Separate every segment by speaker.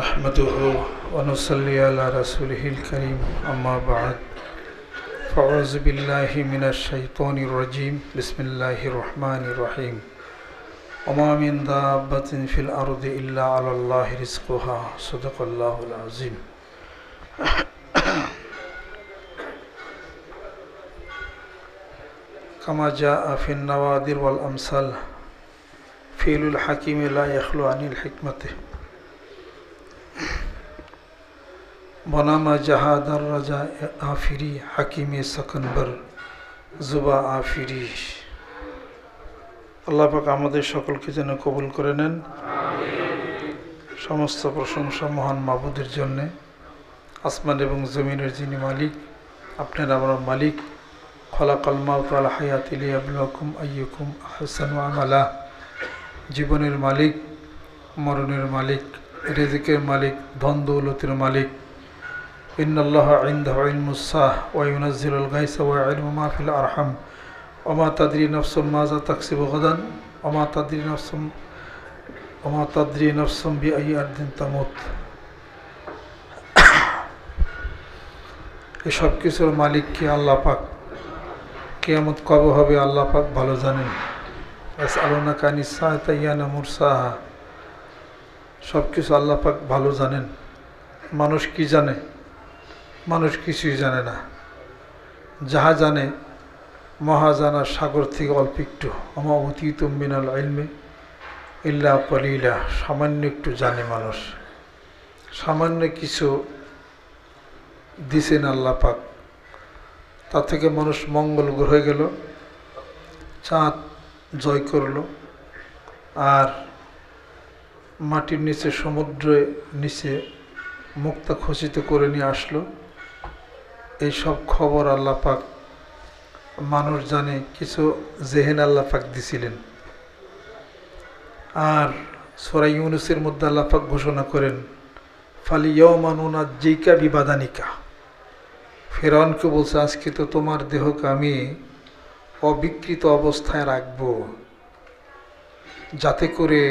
Speaker 1: نحمده ونصلي على رسوله الكريم أما بعد فأعوذ بالله من الشيطان الرجيم بسم الله الرحمن الرحيم وما من دابة في الأرض إلا على الله رزقها صدق الله العظيم كما جاء في النوادر والأمثال فعل الحكيم لا يخلو عن الحكمة বনামা জাহাদার রাজা আফিরি হাকিমে সকনবর জুবা আফিরি। আল্লাহ পাক আমাদের সকলকে যেন কবুল করে নেন। সমস্ত প্রশংসা মহান মাবুদের জন্যে, আসমান এবং জমিনের যিনি মালিক, আপনার আমার মালিক। খলাকাল মাউত ওয়াল হায়াতা লিয়াবলুয়াকুম আইয়ুকুম আহসানু আমালা। জীবনের মালিক, মরণের মালিক, রিজিকের মালিক, ধন দৌলতের মালিক। ইন্নাল্লাহা ইনদাহু ইলমুস সাআহ ওয়া ইউনাজ্জিলুল গায়সা ওয়া ইয়া'লামু মা ফিল আরহাম ওয়া মা তাদরি নাফসুম মাযা তাকসিবু গাদান ওয়া মা তাদরি নাফসুম বিআইয়ি আরদিন তামুত। এই সব কিছুর মালিক কে? আল্লাহ পাক। কিয়ামত কবে হবে আল্লাহ পাক ভালো জানেন। ইয়াসআলুনাকা আনিস সাআতি আইয়ানা মুরসাহা। সব কিছু আল্লাহ পাক ভালো জানেন। মানুষ কি জানে? মানুষ কিছুই জানে না। যাহা জানে মহাজানার সাগর থেকে অল্প একটু। আমা উতীতুম মিনাল ইলমি ইল্লা কলিলা। সামান্য একটু জানে মানুষ। সামান্য কিছু দিছেন আল্লাহ পাক। তা থেকে মানুষ মঙ্গল গ্রহে গেল, চাঁদ জয় করল, আর মাটির নিচে সমুদ্রের নিচে মুক্তা খচিত করে নিয়ে আসলো। এই সব খবর আল্লাহ পাক মানুষ জানে। কিছু জেহেন আল্লাহ পাক দিছিলেন। আর সূরা ইউনূসের মধ্যে আল্লাহ পাক ঘোষণা করেন, ফালিয়াউমা নুনাজ্জিকা বিবাদানিকা। ফেরাউনকে বলছে, আজকে তো তোমার দেহকে আমি অবিকৃত অবস্থায় রাখব, যাতে করে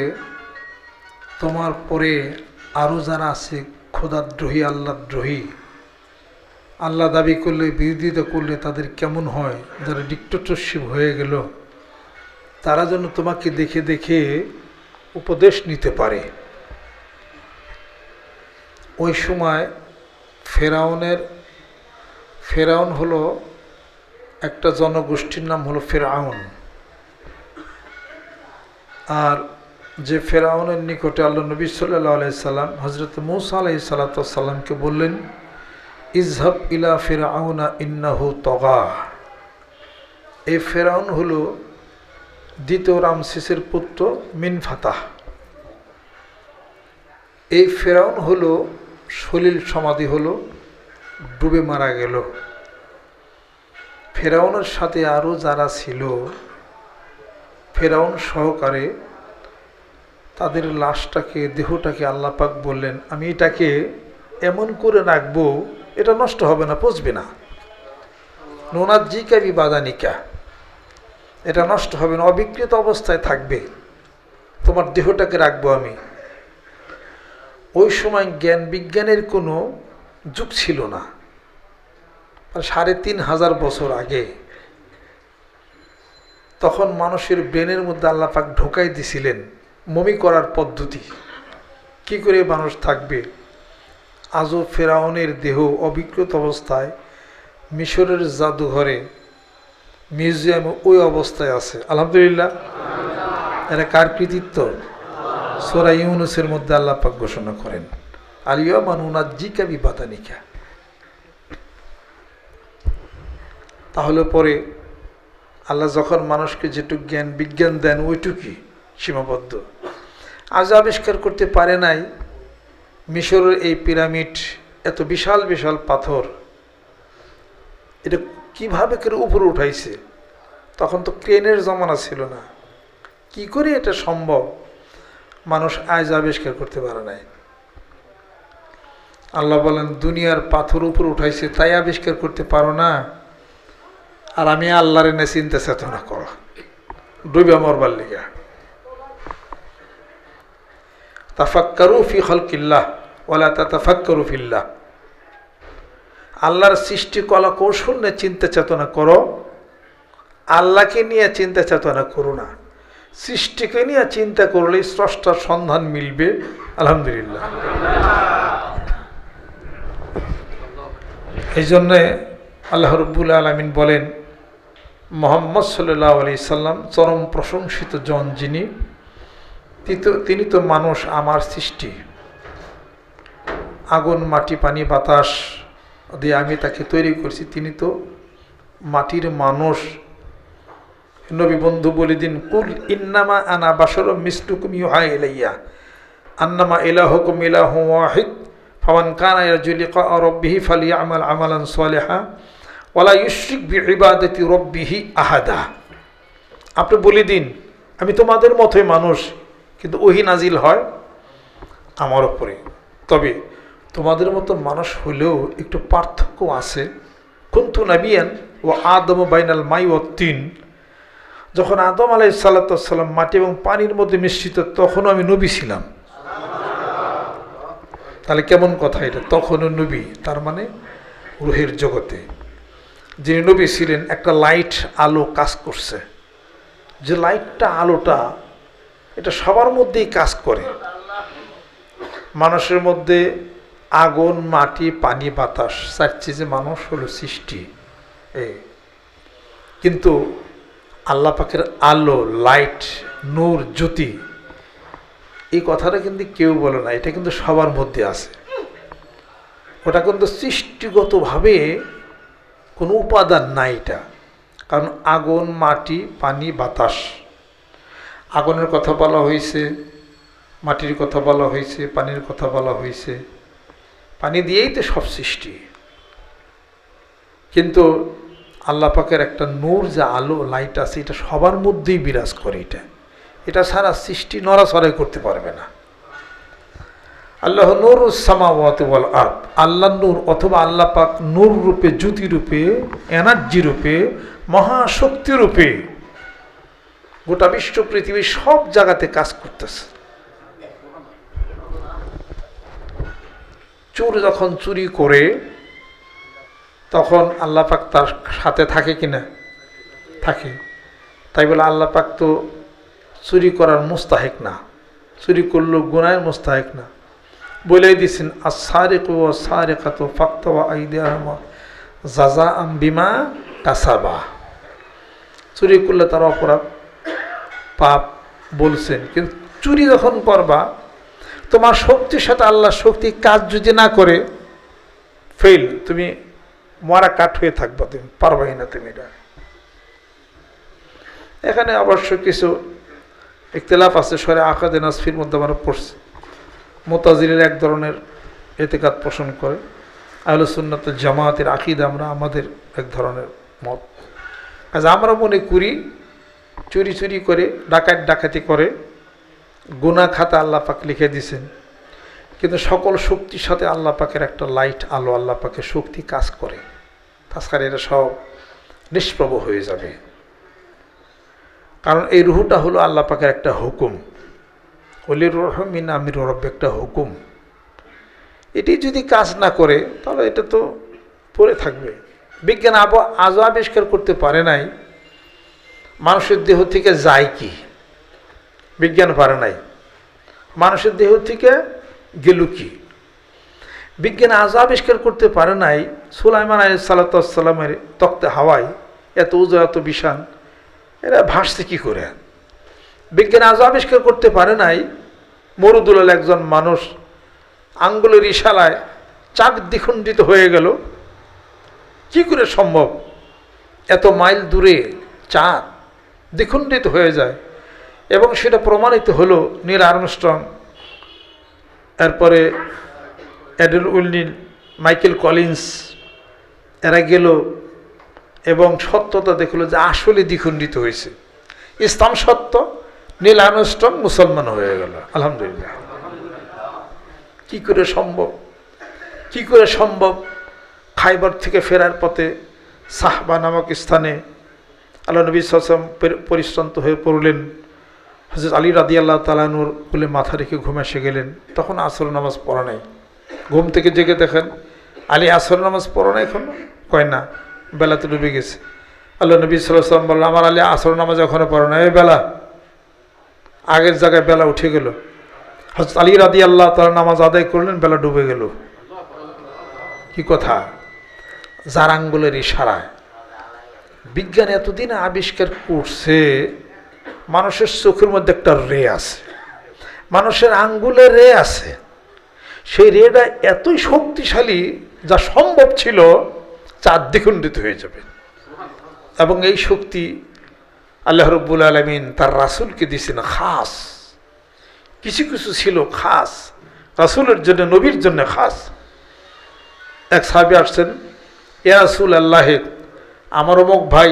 Speaker 1: তোমার পরে আরও যারা আছে খোদাদ্রোহী, আল্লাহদ্রোহী, আল্লাহ দাবি করলে, বিরোধিতা করলে তাদের কেমন হয়, যারা ডিক্টেটরশিপ হয়ে গেল, তারা যেন তোমাকে দেখে দেখে উপদেশ নিতে পারে। ওই সময় ফেরাউন হলো একটা জনগোষ্ঠীর নাম হলো ফেরাউন। আর যে ফেরাউনের নিকটে আল্লাহ নবী সাল্লাল্লাহু আলাইহি সাল্লাম হযরত মূসা আলাইহিস সালামকে বললেন, ইযহাব ইলা ফিরআউনা ইন্নাহু তাগা। এই ফেরাউন হলো দ্বিতীয় রামসেসের পুত্র মিনফাতাহ। এই ফেরাউন হলো সলিল সমাধি হলো, ডুবে মারা গেল। ফেরাউনের সাথে আরও যারা ছিল, ফেরাউন সহকারে, তাদের লাশটাকে, দেহটাকে আল্লাহ পাক বললেন, আমি এটাকে এমন করে রাখবো, এটা নষ্ট হবে না, পচবে না। নুনাজ্জিকা বিবাদানিকা। এটা নষ্ট হবে না, অবিকৃত অবস্থায় থাকবে। তোমার দেহটাকে রাখবো আমি। ওই সময় জ্ঞান বিজ্ঞানের কোনো যুগ ছিল না। ৩,৫০০ বছর আগে তখন মানুষের ব্রেনের মধ্যে আল্লাহ পাক ঢোকাই দিছিলেন মমি করার পদ্ধতি, কি করে মানুষ থাকবে। আজও ফেরাউনের দেহ অবিকৃত অবস্থায় মিশরের জাদুঘরে, মিউজিয়ামে ওই অবস্থায় আছে। আলহামদুলিল্লাহ। এরা কার কৃতিত্ব? সূরা ইউনূসের মধ্যে আল্লাহ পাক ঘোষণা করেন, আল-ইয়াওমা নুনাজ্জিকা বিবাদানিকা। তাহলে পরে আল্লাহ যখন মানুষকে যেটুকু জ্ঞান বিজ্ঞান দেন ওইটুকুই সীমাবদ্ধ। আজ আবিষ্কার করতে পারে নাই মিশরের এই পিরামিড, এত বিশাল বিশাল পাথর, এটা কিভাবে করে উপরে উঠাইছে। তখন তো ক্রেনের জমানা ছিল না। কি করে এটা সম্ভব, মানুষ আজ আবিষ্কার করতে পারে নাই। আল্লাহ বলেন, দুনিয়ার পাথর উপরে উঠাইছে, তাই আবিষ্কার করতে পারো না। আর আমি আল্লাহর এনে চিন্তা চেতনা করো, ডুবে মরবার লিগা। তাফাক্কারু ফি খালকিল্লাহ ওয়ালা তাতাফাক্কারু ফিল্লাহ। আল্লাহর সৃষ্টি কলা কৌশল নিয়ে চিন্তা চেতনা করো, আল্লাহকে নিয়ে চিন্তা চেতনা করো না। সৃষ্টিকে নিয়ে চিন্তা করলেই স্রষ্টার সন্ধান মিলবে। আলহামদুলিল্লাহ। এই জন্যে আল্লাহ রাব্বুল আলামিন বলেন, মুহাম্মদ সাল্লাল্লাহু আলাইহি সাল্লাম চরম প্রশংসিত জন যিনি, তিনি তো মানুষ আমার সৃষ্টি। আগুন, মাটি, পানি, বাতাস দিয়ে আমি তাকে তৈরি করছি, তিনি তো মাটির মানুষ। নবী বন্ধু বলে দিন, কুল ইন্নামা আনা বাশারুম মিসলুকুম ইউহা ইলাইয়া আন্নামা ইলাহুকুম ইলাহুন ওয়াহিদ ফামান কানা ইয়ারজু লিকা রাব্বিহি ফালিয়ামাল আমালান সালিহা ওয়ালা ইউশরিক বিইবাদাতি রাব্বিহি আহাদা। আপনি বলে দিন, আমি তোমাদের মতোই মানুষ, কিন্তু ওহী নাজিল হয় আমার উপরে। তবে তোমাদের মতো মানুষ হলেও একটু পার্থক্য আছে। কুনতু নাবিয়ান ওয়া আদমু বাইনাল মাই ওয়াত তিন। যখন আদম আলাইহিস সালাতু ওয়াস সালাম মাটি এবং পানির মধ্যে মিশ্রিত, তখনও আমি নবী ছিলাম। তাহলে কেমন কথা এটা? তখনও নবী, তার মানে রূহের জগতে যিনি নবী ছিলেন, একটা লাইট আলো কাজ করছে। যে লাইটটা, আলোটা, এটা সবার মধ্যেই কাজ করে। মানুষের মধ্যে আগুন, মাটি, পানি, বাতাস, চার চিজে মানুষ হলো সৃষ্টি। কিন্তু আল্লাহ পাকের আলো, লাইট, নূর, জ্যোতি, এই কথাটা কিন্তু কেউ বলে না, এটা কিন্তু সবার মধ্যে আছে। ওটা কিন্তু সৃষ্টিগতভাবে কোনো উপাদান নাই এটা। কারণ আগুন, মাটি, পানি, বাতাস, আগুনের কথা বলা হয়েছে, মাটির কথা বলা হয়েছে, পানির কথা বলা হয়েছে। পানি দিয়েই তো সব সৃষ্টি। কিন্তু আল্লাহ পাকের একটা নূর, যা আলো, লাইট আছে, এটা সবার মধ্যেই বিরাজ করে। এটা ছাড়া সৃষ্টি নড়াচড়াই করতে পারবে না। আল্লাহ নূরুস সামাওয়াতি ওয়াল আরদ, আল্লাহ নূর অথবা আল্লাহ পাক নূর রূপে, জ্যোতি রূপে, এনার্জি রূপে, মহাশক্তি রূপে গোটা বিশ্ব, পৃথিবীর সব জায়গাতে কাজ করতেছে। চোর যখন চুরি করে, তখন আল্লাহ পাক তার সাথে থাকে কিনা? থাকে। তাই বলে আল্লাহ পাক তো চুরি করার মুস্তাহিক না, চুরি করলেও গুনাহের মুস্তাহিক না। বলেই দিয়েছেন, আস-সারিকু ওয়াস-সারিকাতু ফাকতাউ আইদিয়াহুমা জাযাআম বিমা কাসাবা। চুরি করলে তার অপরাধ, পাপ বলছেন। কিন্তু চুরি যখন করবা, তোমার শক্তির সাথে আল্লাহর শক্তি কাজ যদি না করে, ফেল, তুমি মরা কাঠ হয়ে থাকবা, তুমি পারবাই না তুমি এটা। এখানে অবশ্য কিছু ইখতিলাফ আছে, শরে আকাদে নাসফির মধ্যে আমরা পড়ছি। মুতাজিলের এক ধরনের এতেকাদ পোষণ করে, আহলুস সুন্নাত ওয়াল জামাতের আকীদা আমাদের এক ধরনের মত। আজ আমরা মনে করি চুরি করে, ডাকাতি করে গুনাহ খাতা আল্লাহ পাক লিখে দিয়েছেন। কিন্তু সকল শক্তির সাথে আল্লাহ পাকের একটা লাইট, আলো, আল্লাহ পাকের শক্তি কাজ করে। তাছাড়া এটা সব নিষ্প্রভ হয়ে যাবে। কারণ এই রুহটা হলো আল্লাহ পাকের একটা হুকুম। ওলির রূহ মিন আমরি রাব্বি, একটা হুকুম। এটি যদি কাজ না করে, তাহলে এটা তো পড়ে থাকবে। বিজ্ঞান আজও আবিষ্কার করতে পারে নাই মানুষের দেহ থেকে যায় কি, বিজ্ঞান পারে নাই। মানুষের দেহ থেকে গেল কি, বিজ্ঞান আজও আবিষ্কার করতে পারে নাই। সুলাইমান আলাইহিস সালাতু ওয়াস সালামের তক্তে হাওয়ায় এত উজা, এত বিশাল, এরা ভাসছে কি করে? বিজ্ঞান আজও আবিষ্কার করতে পারে নাই মরুদুলাল একজন মানুষ আঙ্গুলের ইশারায় চাঁদ দ্বিখণ্ডিত হয়ে গেল। কি করে সম্ভব? এত মাইল দূরে চাঁদ দ্বিখণ্ডিত হয়ে যায়, এবং সেটা প্রমাণিত হলো নীল আর্মস্ট্রং, এরপরে অ্যাডেল উইলনিল, মাইকেল কলিন্স, এরা গেল এবং সত্যতা দেখলো যে আসলে দ্বিখণ্ডিত হয়েছে। ইসলাম সত্য, নীল আর্মস্ট্রং মুসলমান হয়ে গেল। আলহামদুলিল্লাহ। কি করে সম্ভব? কি করে সম্ভব? খাইবার থেকে ফেরার পথে সাহবা নামক স্থানে আল্লাহ নবী সাল্লাল্লাহু আলাইহি ওয়াসাল্লাম পরিশ্রান্ত হয়ে পড়লেন। হযরত আলী রাদিয়াল্লাহু তাআলা আনহুর কোলে মাথা রেখে ঘুম এসে গেলেন। তখন আসর নামাজ পড়া নাই। ঘুম থেকে জেগে দেখেন আলী আসর নামাজ পড়ো না এখন? কয় না, বেলা তো ডুবে গেছে। আল্লাহ নবী সাল্লাল্লাহু আলাইহি ওয়াসাল্লাম বললেন, আমার আলী আসর নামাজ এখনো পড়ো না, এই বেলা আগের জায়গায় বেলা উঠে গেল। হযরত আলী রাদিয়াল্লাহু তাআলা নামাজ আদায় করলেন, বেলা ডুবে গেল। কি কথা! যার আঙ্গুলের ইশারায়। বিজ্ঞান এতদিন আবিষ্কার করছে, মানুষের চোখের মধ্যে একটা রে আছে, মানুষের আঙ্গুলে রে আছে। সেই রেটা এতই শক্তিশালী, যা সম্ভব ছিল চার দ্বিখণ্ডিত হয়ে যাবে। এবং এই শক্তি আল্লাহ রাব্বুল আলামিন তার রাসূলকে দিয়েছেন খাস। কিছু কিছু ছিল খাস, রাসূলের জন্য, নবীর জন্য খাস। এক সাহাবী আসছেন, ইয়া রাসূলুল্লাহ, আমার অমুক ভাই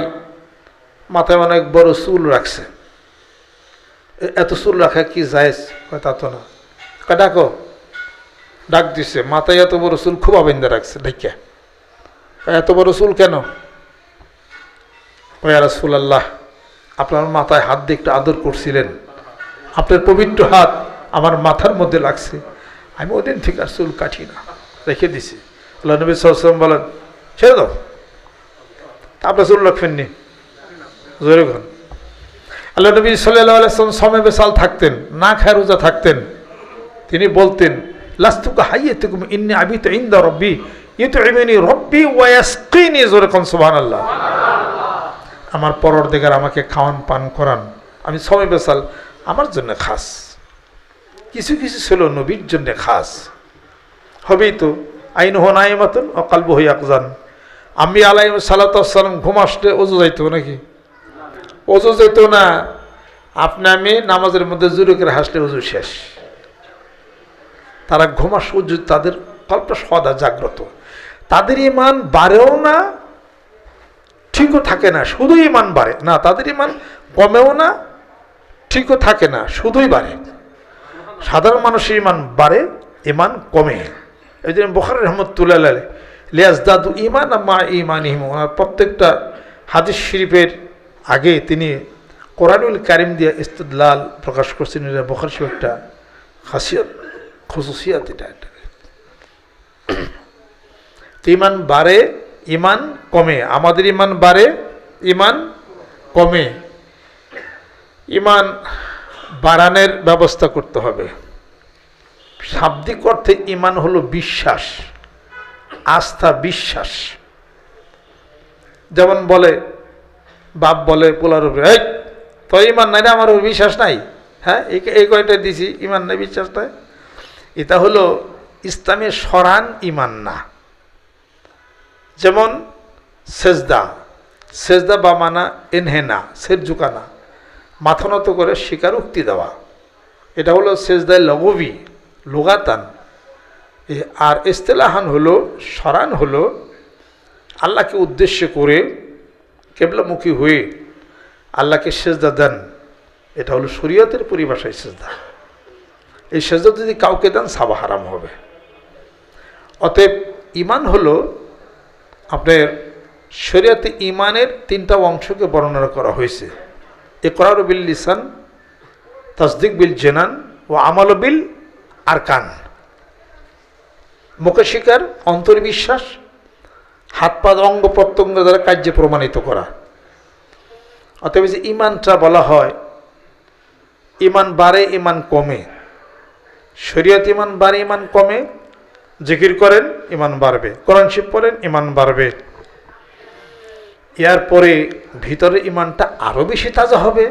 Speaker 1: মাথায় অনেক বড় চুল রাখছে, এত চুল রাখা কি জায়েজ? কয় তা তো না। কয় ডাকো। ডাক দিছে, মাথায় এত বড় চুল খুব আবেন্দা রাখছে, ডাইকা। এত বড় চুল কেন? কয় ইয়া রাসূলুল্লাহ, আপনার মাথায় হাত দিয়ে একটু আদর করছিলেন, আপনার পবিত্র হাত আমার মাথার মধ্যে লাগছে, আমি ওদিন থেকে আর চুল কাটি না, রেখে দিছি। আল্লাহ নবী সাল্লাল্লাহু আলাইহি ওয়াসাল্লাম বলেন, ছেড়ে দাও। আপনার চুল রাখবেননি? জোরে বলেন। আল্লাহ নবী সাল্লাল্লাহু আলাইহি ওয়াসাল্লাম সমে বেসাল থাকতেন, না খায় রোজা থাকতেন। তিনি বলতেন, লাস্তুকা হাইয়াতুকুম ইন্নী আবিতু ইনদা রাব্বি ইউতঈমুনি রাব্বি ওয়া ইয়াসকিনি। জোরে কোন সুবহানাল্লাহ। আমার পরওয়ারদিগার আমাকে খাওয়ান পান করান, আমি সমে বেসাল, আমার জন্য খাস। কিছু কিছু ছিল নবীর জন্য খাস। হবেই তো, আইনুহু নাইমাতুন ওয়া কলবুহু ইয়াকজান। আমি আলাইহিস সালাতু ওয়াস সালাম ঘুম আসলে ওযু যাইতো নাকি? ওযু যেত না। আপনি আমি নামাজের মধ্যে জোরে করে হাসলে ওযু শেষ। তারা ঘুমা সূর্য, তাদের কল্পটা সদা জাগ্রত। তাদের ঈমান বাড়েও না, ঠিকও থাকে না, শুধুই ঈমান বাড়ে না। তাদের ঈমান কমেও না, ঠিকও থাকে না, শুধুই বাড়ে। সাধারণ মানুষের ঈমান বাড়ে, ঈমান কমে। এই জন্য বুখারী রাহমাতুল্লাহ আলাইহি লিয়াজদাদু ঈমান মা ঈমানিহিম, প্রত্যেকটা হাদিস শরীফের আগে তিনি কোরআনুল কারীম দিয়ে ইস্তিদলাল প্রকাশ করছেন। এটা বুখারী শরীফের একটা খাসিয়ত, খুসুসিয়াত। এটা ঈমান বাড়ে, ঈমান কমে। আমাদের ঈমান বাড়ে, ঈমান কমে। ঈমান বাড়ানোর ব্যবস্থা করতে হবে। শাব্দিক অর্থে ঈমান হলো বিশ্বাস, আস্থা, বিশ্বাস। যেমন বলে বাপ বলে পোলার উপরে, এই তোর ঈমান নাই না, আমার উপর বিশ্বাস নাই, হ্যাঁ এই কয়টা দিছি, ঈমান নাই, বিশ্বাস নাই। এটা হলো ইসলামের সরান ঈমান না। যেমন সেজদা, সেজদা বা মানা এনহেনা, সের ঝুঁকানা, মাথা নত করে স্বীকারোক্তি দেওয়া, এটা হলো সেজদায় লগবি, লুগাতান। আর ইস্তেলাহান হলো, সরান হলো আল্লাহকে উদ্দেশ্য করে কেবলামুখী হয়ে আল্লাহকে সেজদা দেন। এটা হলো শরীয়তের পরিভাষায় সেজদা। এই সেজদা যদি কাউকে দেন সাবা হারাম হবে। অতএব ঈমান হলো আপনার শরীয়তে ঈমানের তিনটা অংশকে বর্ণনা করা হয়েছে। ইকরার বিল লিসান, তাসদিক বিল জানান ও আমাল বিল আরকান। মুখে স্বীকার, অন্তর্বিশ্বাস, হাত পা অঙ্গ প্রত্যঙ্গ দ্বারা কার্যে প্রমাণিত করা। অতএব যে ঈমানটা বলা হয়, ঈমান বাড়ে, ঈমান কমে। শরীয়ত ঈমান বাড়ে, ঈমান কমে। জিকির করেন, ঈমান বাড়বে। কোরআন শরীফ পড়েন, ঈমান বাড়বে। এরপরে ভিতরে ঈমানটা আরও বেশি তাজা হবে।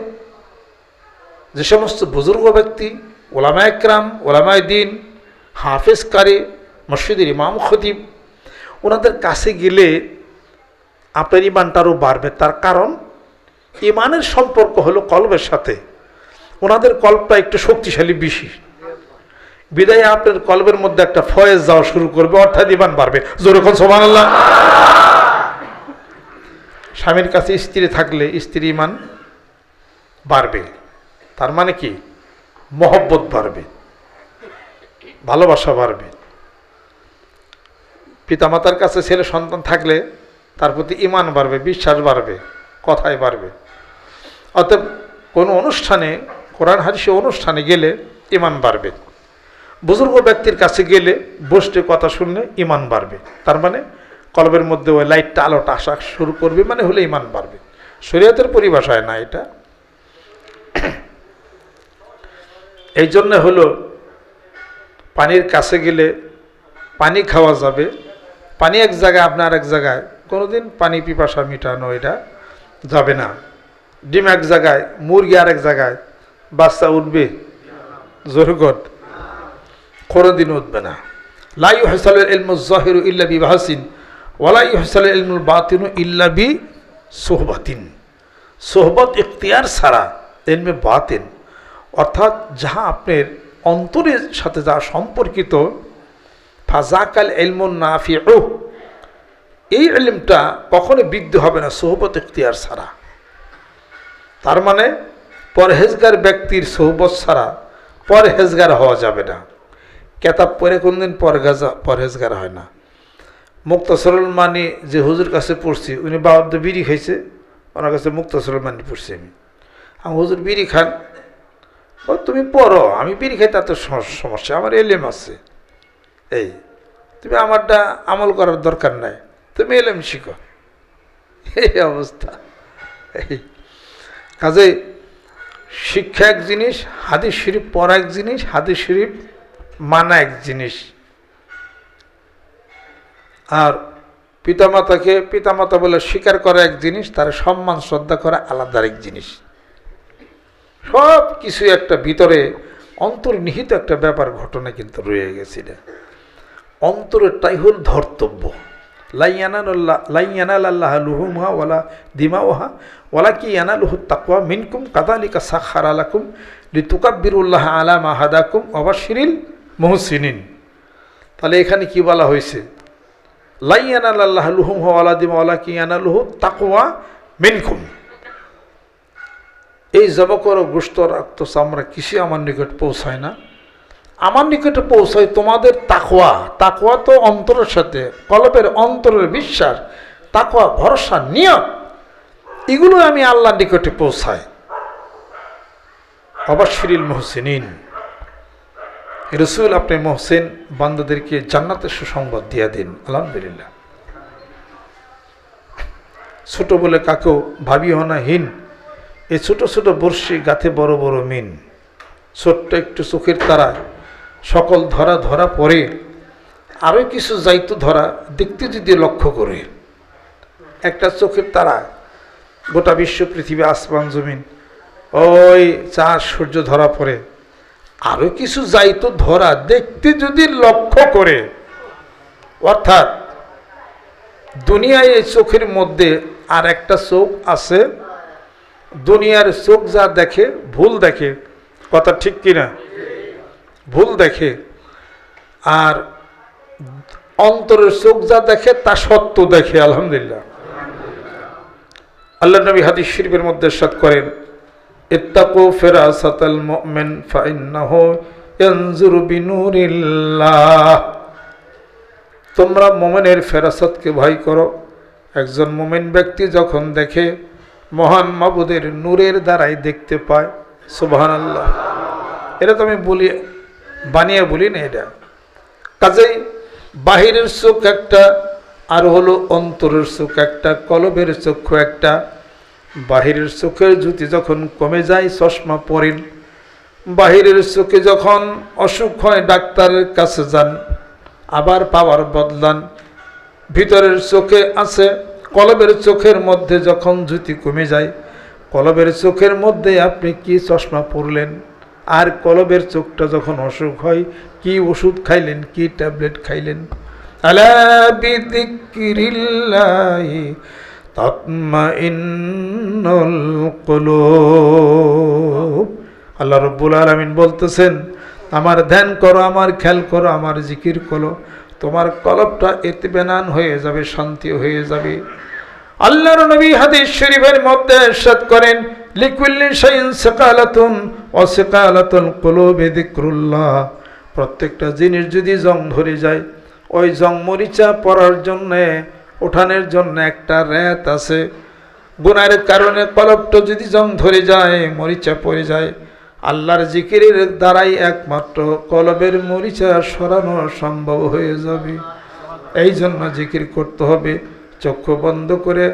Speaker 1: যে সমস্ত বুজুর্গ ব্যক্তি, ওলামায়ে কেরাম, ওলামায়ে দ্বীন, হাফেজ কারি, মসজিদের ইমাম খতিব, ওনাদের কাছে গেলে আপনার ঈমানটা আরও বাড়বে। তার কারণ ঈমানের সম্পর্ক হলো কলবের সাথে। ওনাদের কল্পটা একটু শক্তিশালী বেশি, বিদায় আপনার কলবের মধ্যে একটা ফয়েজ যাওয়া শুরু করবে, অর্থাৎ ঈমান বাড়বে। জোরে কোন সুবহানাল্লাহ। স্বামীর কাছে স্ত্রী থাকলে স্ত্রীর ঈমান বাড়বে। তার মানে কি? মহব্বত বাড়বে, ভালোবাসা বাড়বে। পিতামাতার কাছে ছেলে সন্তান থাকলে তার প্রতি ঈমান বাড়বে, বিশ্বাস বাড়বে, কথায় বাড়বে। অতএব কোনো অনুষ্ঠানে, কোরআন হাদিসে অনুষ্ঠানে গেলে ঈমান বাড়বে। বুজুর্গ ব্যক্তির কাছে গেলে বসতে কথা শুনলে ইমান বাড়বে, তার মানে কলবের মধ্যে ওই লাইটটা আলোটা আসা শুরু করবে, মানে হলে ইমান বাড়বে। শরীয়তের পরিভাষায় না এটা। এই জন্য হলো পানির কাছে গেলে পানি খাওয়া যাবে, পানি এক জায়গায় আপনার এক জায়গায়, কোনোদিন পানি পিপাসা মিটানো এটা যাবে না। ডিম এক জায়গায়, মুরগি আর এক জায়গায়, বাচ্চা উঠবে জরুরত, কোনোদিন উঠবে না। লা ইউহসালুল ইলমু যাহিরু ইল্লা বিবাহসিন ওয়ালা ইউহসালুল ইলমুল বাতিনু ইল্লা বি সোহবাতিন। সোহবত ইখতিয়ার ছাড়া ইলমে বাতিন, অর্থাৎ যাহা আপনার অন্তরের সাথে যা সম্পর্কিত, ফাজাকাল ইলমুন নাফিউ, এই ইলমটা কখনো বৃদ্ধি হবে না সোহবত ইখতিয়ার ছাড়া। তার মানে পরহেজগার ব্যক্তির সোহবত ছাড়া পরহেজগার হওয়া যাবে না। কেতাব পড়ে কোনদিন পরহেজগার হয় না। মুক্তাসরুল মানি যে হুজুর কাছে পড়ছি, উনি বাবদ বিড়ি খাইছে, ওনার কাছে মুক্তাসরুল মানি পড়ছি আমি হুজুর বিড়ি খান, ও তুমি পড়ো, আমি বিড়ি খাই তাতে সমস্যা, আমার এলেম আছে, এই তুমি আমারটা আমল করার দরকার নাই, তুমি এলেম শিখো, এই অবস্থা। এই কাজে শিক্ষা এক জিনিস, হাদিস শরীফ পড়া এক জিনিস, হাদিস শরীফ মানা এক জিনিস। আর পিতামাতাকে পিতামাতা বলে স্বীকার করা এক জিনিস, তার সম্মান শ্রদ্ধা করা আলাদা এক জিনিস। সব কিছু একটা ভিতরে অন্তর্নিহিত একটা ব্যাপার ঘটনা কিন্তু রয়ে গেছে। অন্তরেরটাই হল ধর্তব্য। লাইয়ানাল্লাহ লুহুমহা ওয়ালা দিমাওহা ওয়ালা কি ইয়ানালুহু তাকওয়া মিনকুম কাযালিকা সাখখারা লাকুম লিতুকাব্বিরুল্লাহ আলা মা হাদাকুম ওয়া বাশশিরিল মুহসিনিন। তাহলে এখানে কি বলা হয়েছে? লাইয়ানাল্লাহ লুহুমহা ওয়ালা দিমাওহা ওয়ালা কি ইয়ানালুহু তাকওয়া মিনকুম। এই জবকর গোশত রক্ত চামড়া কিছু আমার নিকট পৌঁছায় না, আমার নিকটে পৌঁছায় তোমাদের তাকওয়া। তাকওয়া তো অন্তরের সাথে, কলবের অন্তরের বিশ্বাস, তাকওয়া ভরসা নিয়ত, এগুলো আমি আল্লাহর নিকটে পৌঁছাই। অবাশশিরিল মুহসিনিন, রাসূল আপনি মুহসিন বান্দাদেরকে জান্নাতের সুসংবাদ দিয়ে দিন। আলহামদুলিল্লাহ। ছোট বলে কাকেও ভাবিও না হীন, এই ছোট ছোট বর্ষি গাথে বড় বড় মিন। ছোট্ট একটু চোখের তারা সকল ধরা ধরা পড়ে, আরও কিছু যাইতো ধরা দেখতে যদি লক্ষ্য করে। একটা চোখের তারা গোটা বিশ্ব পৃথিবী আসমান জমিন ওই চাঁদ সূর্য ধরা পড়ে, আরও কিছু যাইতো ধরা দেখতে যদি লক্ষ্য করে। অর্থাৎ দুনিয়ায় এই চোখের মধ্যে আর একটা চোখ আছে, দুনিয়ার চোখ যা দেখে ভুল দেখে, কথা ঠিক কিনা? ভুল দেখে। আর অন্তরের চোখ যা দেখে তা সত্য দেখে। আলহামদুলিল্লাহ। আল্লাহ নবী হাদিস শরীফের মধ্যে ইরশাদ করেন, ইত্তাকু ফিরাসাতাল মুমিন ফাইন্নাহু ইয়ানজুরু বিনুরিল্লাহ। তোমরা মুমিনের ফেরাসতকে ভয় করো। একজন মুমিন ব্যক্তি যখন দেখে, মহান মাবুদের নূরের দ্বারাই দেখতে পায়। সুবহানাল্লাহ। এটা তো আমি বলি, বানিয়ে বলি না এটা। কাজেই বাহিরের চোখ একটা, আর হলো অন্তরের চোখ একটা, কলবের চক্ষু একটা। বাহিরের চোখের জ্যোতি যখন কমে যায় চশমা পরেন, বাহিরের চোখে যখন অসুখ হয় ডাক্তারের কাছে যান, আবার পাওয়ার বদলান। ভিতরের চোখে আছে, কলবের চোখের মধ্যে যখন জ্যোতি কমে যায়, কলবের চোখের মধ্যে আপনি কি চশমা পরলেন, আর কলবের চোখটা যখন অসুখ হয় কি ওষুধ খাইলেন, কি ট্যাবলেট খাইলেন। আলা বিযিকরিল্লাহি তাতমাইন্নুল কুলুব। আল্লাহ রাব্বুল আলামিন বলতেছেন, আমার ধ্যান করো, আমার খেয়াল করো, আমার জিকির করো, তোমার কলবটা ইতমিনান হয়ে যাবে, শান্তি হয়ে যাবে। আল্লাহর নবী হাদিস শরীফের মধ্যে ইরশাদ করেন, লিকুল্লি শাইইন সিকালাতুন ওয়া সিকালাতুল কুলুবি যিকরুল্লাহ। প্রত্যেকটা জিনিস যদি জং ধরে যায়, ওই জং মরিচা পড়ার জন্যে, ওঠানোর জন্য একটা রাত আছে। গুনাহের কারণে কলবটা যদি জং ধরে যায়, মরিচা পড়ে যায়, আল্লাহর জিকিরের দ্বারাই একমাত্র কলবের মরিচা সরানো সম্ভব হয়ে যাবে। এই জন্য জিকির করতে হবে চক্ষু বন্ধ করে,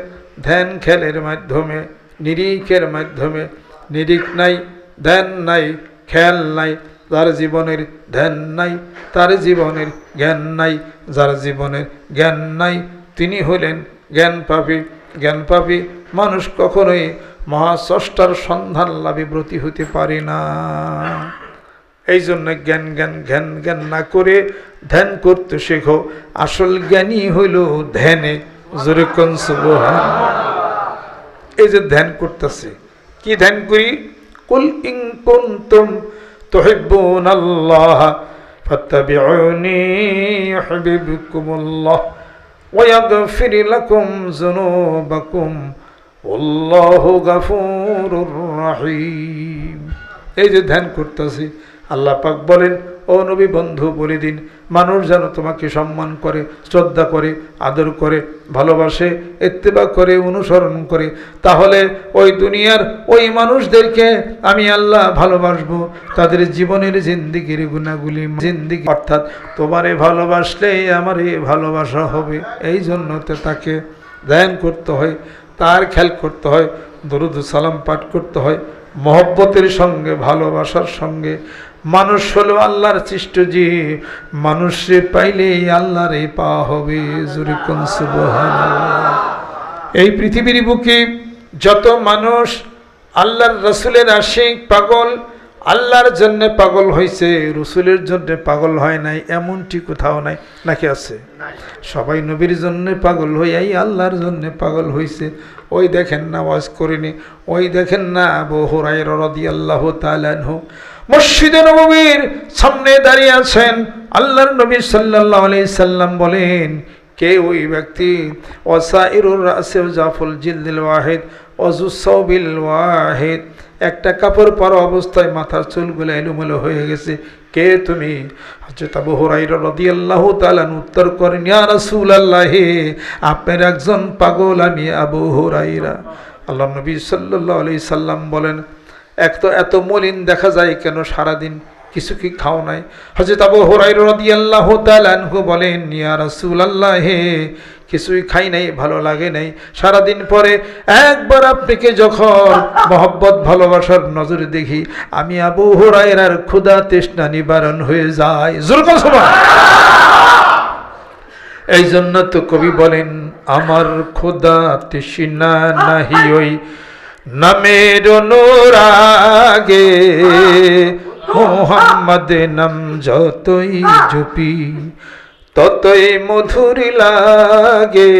Speaker 1: ধ্যান খেলের মাধ্যমে, নিরিখের মাধ্যমে। নিরিখ নাই, ধ্যান নাই, খেয়াল নাই, যার জীবনের ধ্যান নাই তার জীবনের জ্ঞান নাই। যার জীবনের জ্ঞান নাই তিনি হলেন জ্ঞানপাপী। জ্ঞানপাপী মানুষ কখনোই মহাস্রষ্টার সন্ধান লাভে ব্রতী হতে পারে না। এই জন্য জ্ঞান জ্ঞান জ্ঞান জ্ঞান না করে ধ্যান করতে শেখো। আসল জ্ঞানী হইল ধ্যানে। জোরে কোন সুবহানাল্লাহ। এই যে ধ্যান করতেছে, কি ধ্যান করি? কুল ইন কুনতুম তুহিব্বুনাল্লাহ ফাত্তাবিউনি ইউহিব্বুকুমুল্লাহ ওয়া ইয়াগফির লাকুম যুনুবাকুম আল্লাহু গফুরুর রহিম। এই যে ধ্যান করতেছি, আল্লাহ পাক বলেন, ও নবী বন্ধু বলে দিন, মানুষ যেন তোমাকে সম্মান করে, শ্রদ্ধা করে, আদর করে, ভালোবাসে, ইত্তেবা করে, অনুসরণ করে। তাহলে ওই দুনিয়ার ওই মানুষদেরকে আমি আল্লাহ ভালোবাসবো। তাদের জীবনের জিন্দিগির গুণাগুলি, জিন্দিগি অর্থাৎ তোমারে ভালোবাসলেই আমারে ভালোবাসা হবে। এই জন্য তো তাকে ধ্যান করতে হয়, তার খেয়াল করতে হয়, দরুদ সালাম পাঠ করতে হয় মহব্বতের সঙ্গে, ভালোবাসার সঙ্গে। মানুষ হলো আল্লাহর সৃষ্ট জীব, মানুষে পাইলেই আল্লাহরে পাওয়া হবে। জোরে কোন সুবহানাল্লাহ। এই পৃথিবীর বুকে যত মানুষ আল্লাহর রসুলের আশিক পাগল, আল্লাহর জন্য পাগল হয়েছে, রসুলের জন্য পাগল হয় নাই এমনটি কোথাও নাই। নাকি আছে? সবাই নবীর জন্য পাগল হইয়াই আল্লাহর জন্য পাগল হয়েছে। ওই দেখেন না ওয়াজ করিনি, ওই দেখেন না আবু হুরায়রা রাদিয়াল্লাহু তাআলা আনহু মসজিদে নববীর সামনে দাঁড়িয়ে আছেন। আল্লাহর নবী সাল্লাল্লাহু আলাইহি সাল্লাম বলেন, কে ওই ব্যক্তি? ওয়াসাইরুর রাসি জাফুল জিলদিল ওয়াহিদ ওয়াজুসাবিল ওয়াহিদ, একটা কাপড় পরা অবস্থায় মাথার চুলগুলো এলোমেলো হয়ে গেছে। কে তুমি? হযরত আবু হুরায়রা রাদিয়াল্লাহু তাআলা উত্তর করেন, ইয়া রাসূলুল্লাহ, আপনার একজন পাগল, আমি আবু হুরায়রা। আল্লাহর নবী সাল্লাল্লাহু আলাইহি সাল্লাম বলেন, এক তো এত মলিন দেখা যায় কেন, সারাদিন কিছু কি খাও নাই? হযরত আবু হুরায়রা রাদিয়াল্লাহু তাআলা আনহু বলেন, ইয়া রাসূলুল্লাহ, কিছুই খাই নাই, ভালো লাগে নাই। সারাদিন পরে একবার আপনাকে যখন মহব্বত ভালোবাসার নজরে দেখি, আমি আবু হুরায়রার ক্ষুধা তৃষ্ণা নিবারণ হয়ে যায়। জোরে বল সুবহানাল্লাহ। এই জন্য তো কবি বলেন, আমার ক্ষুধা তৃষ্ণা নাহি ওই নামের অনুরাগে, মুহাম্মদ নাম যতই জপি ততই মধুর লাগে,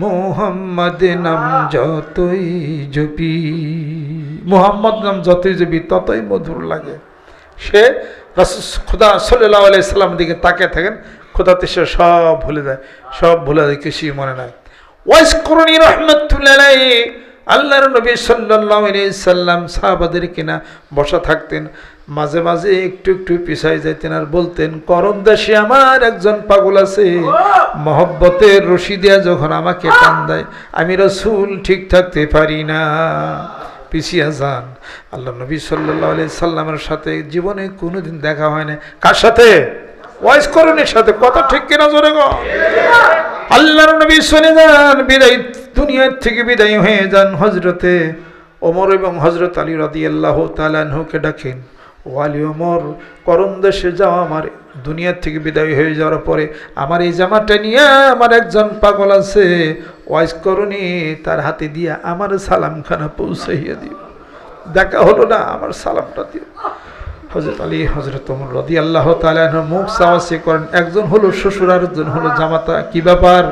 Speaker 1: মুহাম্মদ নাম যতই জপি, মুহাম্মদ নাম যতই জপি ততই মধুর লাগে। সে রাসূল খোদা সাল্লাল্লাহু আলাইহি সাল্লাম দিকে তাকিয়ে থাকেন, খোদাতে সে সব ভুলে যায়, সব ভুলে যায়, কিছুই মনে নাই। ওয়াইস করুনি রহমাতুল্লাহ আলাইহি, আল্লাহর নবী সাল্লাল্লাহু আলাইহি সাল্লাম সাহাবাদের কিনা বসা থাকতেন, মাঝে মাঝে একটু একটু পিছায় যাইতেন আর বলতেন, করম দেশে আমার একজন পাগল আছে, মহব্বতের রশি দিয়া যখন আমাকে টান দেয় আমি রাসূল ঠিক থাকতে পারি না, পিছিয়ে যান। আল্লাহ নবী সাল্লাল্লাহু আলাইহি সাল্লামের সাথে জীবনে কোনোদিন দেখা হয় না। কার সাথে? ওয়াইস করণের সাথে। কথা ঠিক কিনা জোরে গো? আল্লাহর নবী চলে যান, বিদায়, দুনিয়ার থেকে বিদায় হয়ে যান। হযরতে ওমর এবং হযরত আলী রাদিয়াল্লাহু তাআলা আনহুকে ডাকেন, ও আলী ওমর, করম দেশে যাও, আমার দুনিয়ার থেকে বিদায় হয়ে যাওয়ার পরে আমার এই জামাটা নিয়ে আমার একজন পাগল আছে, ওয়াইস করণী, তার হাতে দিয়া আমার সালামখানা পৌঁছাইয়া দিও। দেখা হলো না, আমার সালামটা দিও। হযরত আলী, হযরত ওমর রাদিয়াল্লাহু তাআলা আনহু মুখ সাওয়াসি করেন, একজন হলো শ্বশুর, আরেকজন হলো জামাতা। কি ব্যাপার?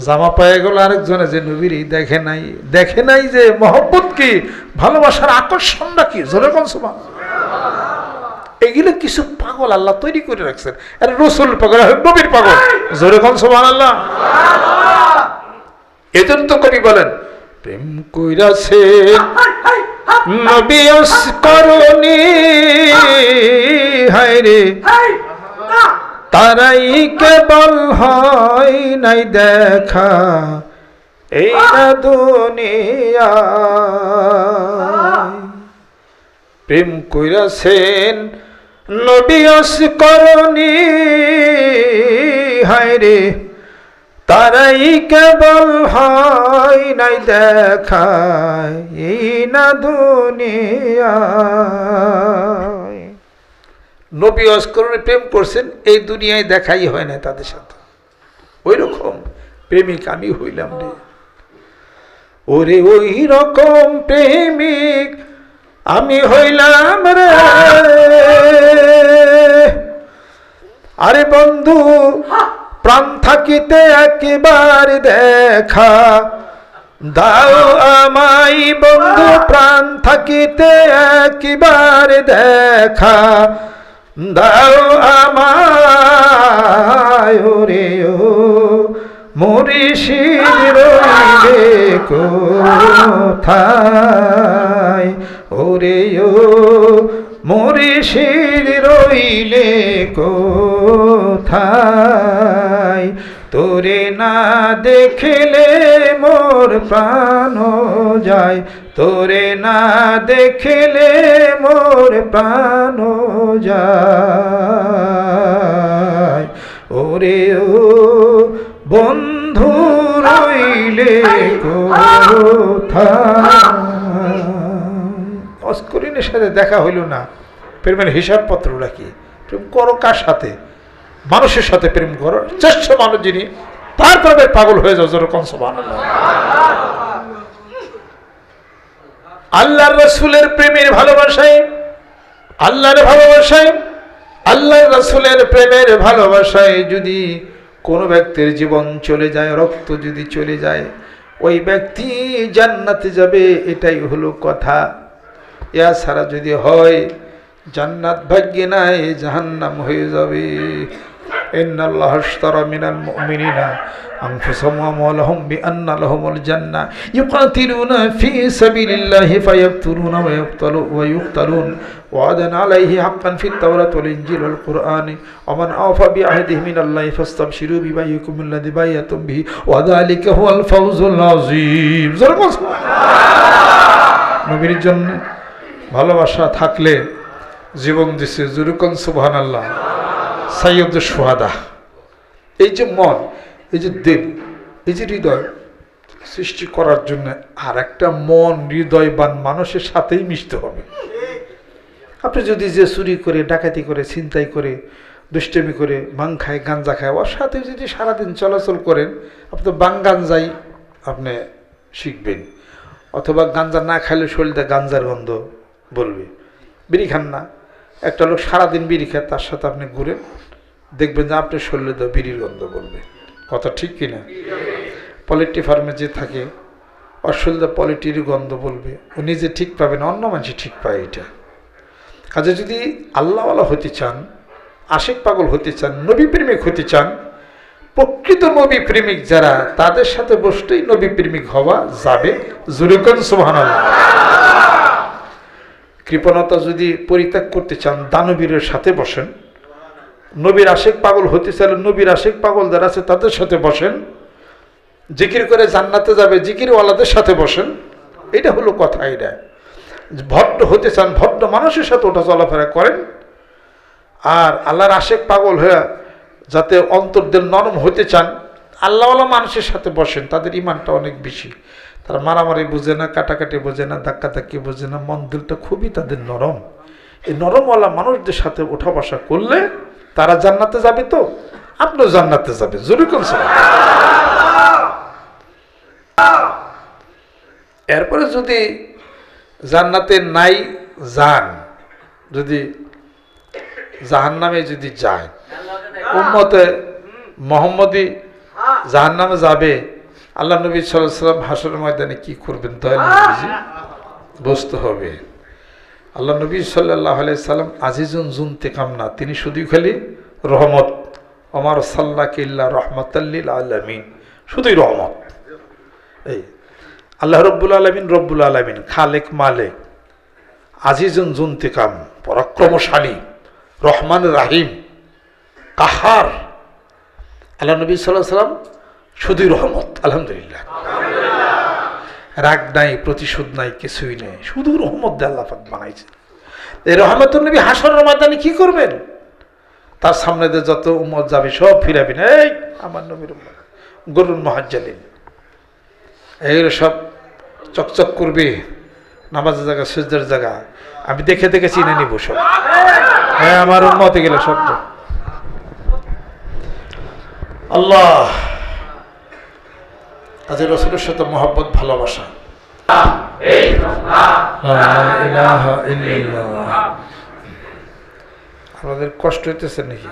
Speaker 1: জামা পায়ে গেল, আরেকজনে যে নবীরই দেখে নাই, দেখে নাই যে মহব্বত কি, ভালোবাসার আকর্ষণটা কি। জোরে কোন সুবহানাল্লাহ। এগুলো কিছু পাগল আল্লাহ তৈরি করে রাখছেন। আরে রাসূল পাগল, নবীর পাগল। জোরে কোন সুবহানাল্লাহ। এজন্য তো কবি বলেন, প্রেম কইরাছে নবী করণী, হায় রে তারাই কেবল হয় নাই দেখা এই না দুনিয়া, প্রেম কইরাছেন নবী আসকরণী, হায় রে তারাই কেবল হয় নাই দেখায় এই না দুনিয়ায়। নবী আসকরণী প্রেম করছেন, এই দুনিয়ায় দেখাই হয় না তাদের সাথে। ওই রকম প্রেমিক আমি হইলাম রে, ওরে ওই রকম প্রেমিক আমি হইলাম রে। আরে বন্ধু প্রাণ থাকিতে একবার দেখা দাও আমায়, বন্ধু প্রাণ থাকিতে একবার দেখা দাও আমায়। ওরে ও মুর্শিদ রইলে কোথায়, ওরে ও মুর্শিদ রইলে কোথায়, তোরে না দেখলে মোর প্রাণ যায়, তোরে না দেখলে মোর প্রাণ যায়। ওরে ও বন্ধু রইলে কোথায়। অস্করিনের সাথে দেখা হইল না, প্রেমের হিসাবপত্র রাখি। প্রেম করো কার সাথে? মানুষের সাথে প্রেম করো, শ্রেষ্ঠ মানুষ যিনি, তার প্রেমে পাগল হয়ে যাও। যেরকম সুবহানাল্লাহ। আল্লাহর রাসূলের প্রেমের ভালোবাসায়, আল্লাহর ভালোবাসায়, আল্লাহর রাসূলের প্রেমের ভালোবাসায় যদি কোনো ব্যক্তির জীবন চলে যায়, রক্ত যদি চলে যায়, ওই ব্যক্তি জান্নাতে যাবে, এটাই হলো কথা। ইয়া ছাড়া যদি হয় জান্নাত ভাগ্যে নাই, জাহান্নাম হয়ে যাবে। ইন্নাল্লাহ আশতারা মিনাল মুমিনিনা আনফুসাহুম ওয়া আমওয়ালাহুম বিআন্না লাহুমুল জান্নাহ ইউকাতিলুনা ফি সাবিলিল্লাহি ফায়াকতুলুনা ওয়া ইউকতালুন ওয়াদান আলাইহি হাক্কান ফিত তাওরাতি ওয়াল ইনজিল ওয়াল কুরআনি ওয়া মান আওফা বিআহদিহি মিনাল্লাহি ফাস্তাবশিরু বিবাইয়িকুম আল্লাযী বাইয়াতুম বিহি ওয়া যালিকা হুয়াল ফাওজুল আযীম। নবীর জন্য ভালোবাসা থাকলে জীবন দিছে, জুরুকুন সুবহানাল্লাহ। সাইয়্যিদ শুহাদা। এই যে মন, এই যে দিল, এই যে হৃদয় সৃষ্টি করার জন্য আর একটা মন হৃদয়বান মানুষের সাথেই মিশতে হবে। আপনি যদি যে চুরি করে, ডাকাতি করে, ছিনতাই করে, দুষ্টামি করে, ভাং খায়, গাঞ্জা খায়, ওর সাথে যদি সারাদিন চলাচল করেন, আপনি তো বাং গাঞ্জাই আপনি শিখবেন। অথবা গাঞ্জা না খাইলে শরীরটা গাঞ্জার গন্ধ বলবে। বিড়ি খান না, একটা লোক সারাদিন বিড়ি খায়, তার সাথে আপনি ঘুরেন, দেখবেন যে আপনার শরীরে তো বিড়ির গন্ধ বলবে। কথা ঠিক কিনা? পলিট্রি ফার্মে যে থাকে, ওর শরীরে পলিট্রির গন্ধ বলবে। ও নিজে ঠিক পাবে না, অন্য মানুষ ঠিক পায় এটা। কাজে যদি আল্লাহওয়ালা হতে চান, আশিক পাগল হতে চান, নবী প্রেমিক হতে চান, প্রকৃত নবী প্রেমিক যারা, তাদের সাথে বসতেই নবী প্রেমিক হওয়া যাবে। জুরুকুন সুবহানাল্লাহ। কৃপণতা যদি পরিত্যাগ করতে চান, দানবীরের সাথে বসেন। নবীর আশিক পাগল হতে চাইলে নবীর আশিক পাগল যারা আছে তাদের সাথে বসেন। জিকির করে জান্নাতে যাবে, জিকিরওয়ালাদের সাথে বসেন। এটা হলো কথা। এটা ভদ্র হতে চান, ভদ্র মানুষের সাথে ওঠা চলাফেরা করেন। আর আল্লাহর আশিক পাগল হয়ে যাতে অন্তর্দের নরম হতে চান, আল্লাহওয়ালা মানুষের সাথে বসেন। তাদের ইমানটা অনেক বেশি, তারা মারামারি বোঝে না, কাটাকাটি বোঝে না, ধাক্কাধাক্কি বোঝে না, মন দিলটা খুবই তাদের নরম। এই নরমওয়ালা মানুষদের সাথে ওঠা বসা করলে তারা জান্নাতে যাবে, তো আপনিও জান্নাতে যাবে। জরুরি করছে। এরপরে যদি জান্নাতে নাই যান, যদি জাহান্নামে যদি যায়, উম্মতে মুহাম্মদী জাহান্নামে যাবে, আল্লাহ নবী সাল্লাল্লাহু আলাইহি ওয়াসাল্লাম হাসরের ময়দানে কি করবেন দয়াল নবীজি বুঝতে হবে। আল্লাহ নবী সাল্লাল্লাহু আলাইহি সাল্লাম আজিজুন যুনতিকাম না, তিনি শুধুই খালি রহমত। ওমার সাল্লাল্লাহু ইল্লা রাহমাতাল লিল আলামিন, শুধুই রহমত। এই আল্লাহ রব্বুল আলামিন, রব্বুল আলামিন খালেক মালিক, আজিজুন যুনতিকাম পরাক্রমশালী, রহমান রাহিম, কাহার। আল্লাহ নবী সাল্লাল্লাহু আলাইহি সাল্লাম শুধুই রহমত। আলহামদুলিল্লাহ। রাগ নাই, প্রতিশোধ নাই, কিছুই নেই, শুধু রহমত দিয়ে আল্লাহ পাক বানাইছে। এই রহমতুল নবী হাসরের ময়দানে কি করবেন? তার সামনে দিয়ে যত উম্মত যাবে সব ফিরাবেন, এই আমার নবীর উম্মত গরুর মুহাজ্জালিন, এইগুলো সব চকচক করবে, নামাজের জায়গা সিজদার জায়গা আমি দেখে দেখে চিনে নিব সব, হ্যাঁ আমার উম্মতে গেলে শব্দ। আল্লাহ কাজে রসুলের সাথে মহব্বত ভালোবাসা। আপনাদের কষ্ট হইতেছে নাকি?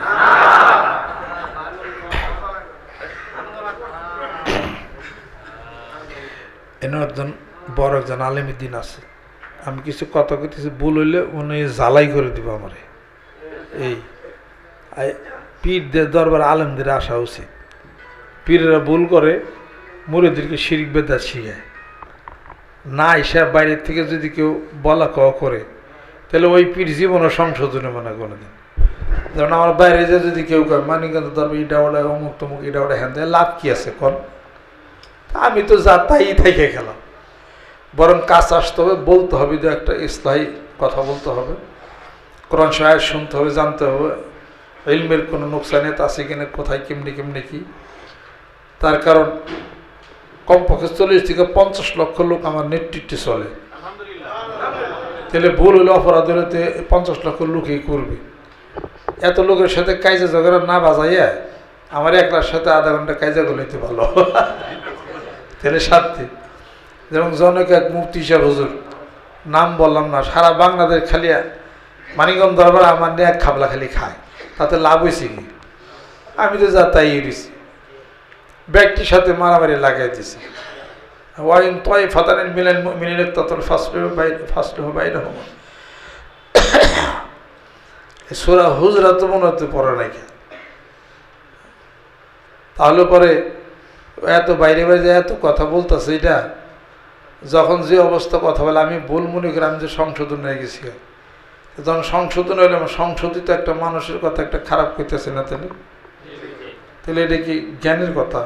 Speaker 1: এনে একজন বড় একজন আলেমী দিন আছে, আমি কিছু কথা কইতেছি ভুল হইলে উনি জ্বালাই করে দিব আমারে। এই পীরদের দরবার আলেমদের আসা উচিত। পীরেরা ভুল করে মুরিদদেরকে শিরিক বেদাত শিখায় না, হিসাব বাইরের থেকে যদি কেউ বলা কওয়া করে তাহলে ওই পীর জীবনও সংশোধনে মানে কোনোদিন। যেমন আমার বাইরে যে যদি কেউ কয় মানিকগঞ্জ দরবার ইটা ওটা অমুক তমুক ইটা ওটা হ্যান দেয়, লাভ কি আছে কন? আমি তো যা তাই থেকে গেলাম। বরং কাজ আসতে হবে, বলতে হবে, যে একটা ইসলাহী কথা বলতে হবে, কোরআন শায়ের শুনতে হবে, জানতে হবে ইলমের কোনো নোকসানিয়ত আছে কিনা, কোথায় কেমনি কি। তার কারণ কমপক্ষে 40 থেকে 50 লক্ষ লোক আমার নেতৃত্বে চলে, তাহলে ভুল হলে অপরাধ হলে 50 লক্ষ লোকই করবে। এত লোকের সাথে কাইজা ঝগড়া না বাজাইয়া আমার একলার সাথে আধা ঘন্টা কাইজা গলাইতে ভালো, তাহলে সাথে। যেমন জনক এক মুফতি সাহেব হুজুর, নাম বললাম না, সারা বাংলাদেশ খালি মানিকগঞ্জ দরবার আমার নিয়ে এক খাবলা খালি খায়, তাতে লাভ হয়েছে কি? আমি তো যা তাই দিছি, ব্যক্তির সাথে মারামারি লাগাই দিছি। ওয়াইন তয় ফাতারেন মিলেন মিনিলের ততর ফার্স্ট বাইরে হব। সূরা হুজরাত তো মনে হতে পড়ে নাই, তাহলে পরে এত বাইরে বাইরে এত কথা বলতেছে। এটা যখন যে অবস্থা কথা বলে আমি ভুল মনে করি আমি যে সংশোধন হয়ে গেছি, যখন সংশোধন হইলে আমার সংশোধিত একটা মানুষের কথা একটা খারাপ করতেছে না, তাহলে এটা কি জ্ঞানের কথা?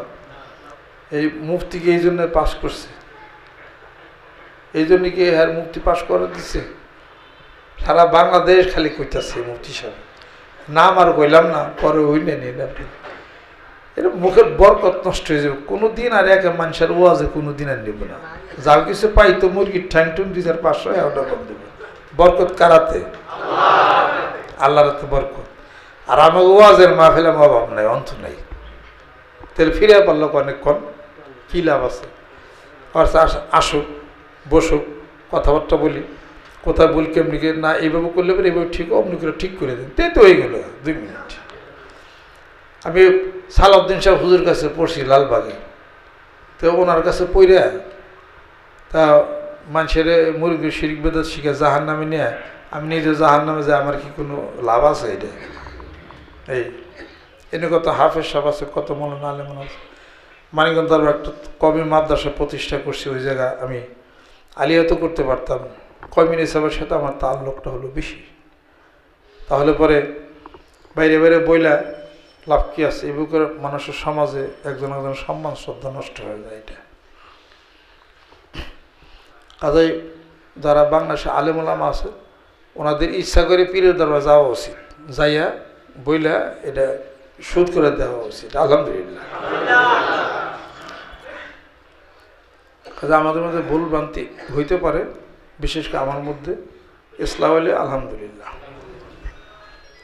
Speaker 1: এই মুফতিকে এই জন্য পাশ করছে, এই জন্য কি হ্যাঁ মুফতি পাশ করে দিচ্ছে? সারা বাংলাদেশ খালি কইতেছে মুফতি সাহেব, নাম আর কইলাম না, পরে হইলে নিন আপনি। এটা মুখের বরকত নষ্ট হয়ে যাবে কোনো দিন। আর একে মানুষের ওয়াজে কোনো দিন আর নেবে না, যাও কিছু পাইতো মুরগির ঠ্যাং টুন 2500 ওটা কম দেবে। বরকত কারাতে? আল্লাহর তো বরকত। আর আমাকে ওয়াজের মাহফিলে অভাব নাই, অন্ত নাই, তাহলে ফিরে পারলো অনেকক্ষণ কী লাভ আছে? আসুক বসুক কথাবার্তা বলি, কোথায় বলি কেমনি না, এইভাবে করলে পরে এইভাবে ঠিক অমনি করে ঠিক করে দেন, তাই তো হয়ে গেল 2 মিনিট। আমি সালাউদ্দিন সাহেব হুজুর কাছে পড়ছি লালবাগে, তো ওনার কাছে পড়ে তা মানুষের মুরগি শিরিক বেদাত শিখে জাহান নামে নিয়ে আমি নিজে জাহান নামে যাই, আমার কি কোনো লাভ আছে? এটা এই এনে কত হাফেজ সাহেব আছে, কত মৌলানা আলেম আছে। মানিকগঞ্জ দরবার একটা কমি মাদ্রাসা প্রতিষ্ঠা করছি, ওই জায়গা আমি আলিয়াত করতে পারতাম, কমিন হিসাবের সাথে আমার তাল্লুকটা হলো বেশি। তাহলে পরে বাইরে বাইরে বইলা লাভ কি আছে? এই বুকের মানুষের সমাজে একজন একজন সম্মান শ্রদ্ধা নষ্ট হয়ে যায়। এটা কাজেই যারা বাংলাদেশে আলেম ওলামা আছে ওনাদের ইচ্ছা করে পীরের দরবার যাওয়া উচিত, যাইয়া বইলা এটা শোধ করে দেওয়া উচিত। আলহামদুলিল্লাহ। কাজে আমাদের মধ্যে ভুল ভ্রান্তি হইতে পারে, বিশেষ করে আমার মধ্যে। ইসলাম হলে আলহামদুলিল্লাহ।